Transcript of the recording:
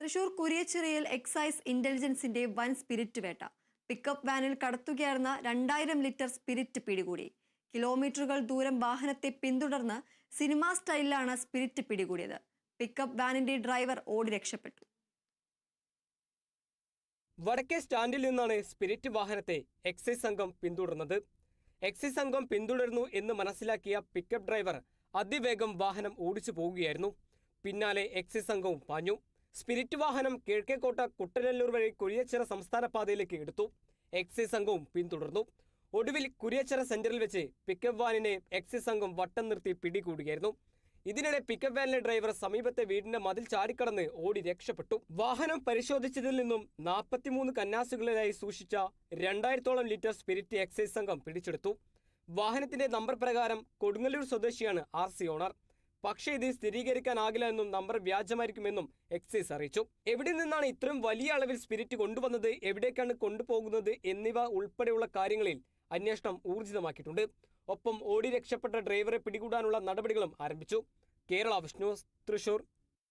Thrissur കുരിയച്ചിറയിൽ excise ഇന്റലിജൻസിന്റെ വൻ spirit വേട്ട. Pickup വാനിൽ കടത്തുകയായിരുന്ന 2000 ലിറ്റർ സ്പിരിറ്റ് പിടികൂടി. കിലോമീറ്ററുകൾ ദൂരം വാഹനത്തെ പിന്തുടർന്ന് സിനിമാ സ്റ്റൈലിലാണ് സ്പിരിറ്റ് പിടികൂടിയത്. പിക്കപ്പ് വാനിന്റെ ഡ്രൈവർ ഓടി രക്ഷപ്പെട്ടു. വടക്കേ സ്റ്റാൻഡിൽ നിന്നാണ് സ്പിരിറ്റ് വാഹനത്തെ എക്സൈസ് സംഘം പിന്തുടർന്നത്. എക്സൈസ് സംഘം പിന്തുടരുന്നു എന്ന് മനസ്സിലാക്കിയ പിക്കപ്പ് ഡ്രൈവർ അതിവേഗം വാഹനം ഓടിച്ചു പോവുകയായിരുന്നു. പിന്നാലെ എക്സൈസ് സംഘവും പാഞ്ഞു. സ്പിരിറ്റ് വാഹനം കിഴക്കേക്കോട്ട കുട്ടനെല്ലൂർ വഴി കുരിയച്ചിറ സംസ്ഥാന പാതയിലേക്ക് എടുത്തു. എക്സൈസ് സംഘവും പിന്തുടർന്നു. ഒടുവിൽ കുരിയച്ചിറ സെന്ററിൽ വെച്ച് പിക്കപ്പ് വാനിനെ എക്സൈസ് സംഘം വട്ടം നിർത്തി പിടികൂടുകയായിരുന്നു. ഇതിനിടെ പിക്കപ്പ് വാനിലെ ഡ്രൈവർ സമീപത്തെ വീടിന്റെ മതിൽ ചാടിക്കടന്ന് ഓടി രക്ഷപ്പെട്ടു. വാഹനം പരിശോധിച്ചതിൽ നിന്നും 43 കന്നാസുകളിലായി സൂക്ഷിച്ച 2000-ഓളം ലിറ്റർ സ്പിരിറ്റ് എക്സൈസ് സംഘം പിടിച്ചെടുത്തു. വാഹനത്തിന്റെ നമ്പർ പ്രകാരം കൊടുങ്ങല്ലൂർ സ്വദേശിയാണ് RC ഓണർ. പക്ഷേ ഇത് സ്ഥിരീകരിക്കാനാകില്ല എന്നും നമ്പർ വ്യാജമായിരിക്കുമെന്നും എക്സൈസ് അറിയിച്ചു. എവിടെ നിന്നാണ് ഇത്രയും വലിയ അളവിൽ സ്പിരിറ്റ് കൊണ്ടുവന്നത്, എവിടേക്കാണ് കൊണ്ടുപോകുന്നത് എന്നിവ ഉൾപ്പെടെയുള്ള കാര്യങ്ങളിൽ അന്വേഷണം ഊർജിതമാക്കിയിട്ടുണ്ട്. ഒപ്പം ഓടി രക്ഷപ്പെട്ട ഡ്രൈവറെ പിടികൂടാനുള്ള നടപടികളും ആരംഭിച്ചു. Kerala vision news, Thrissur.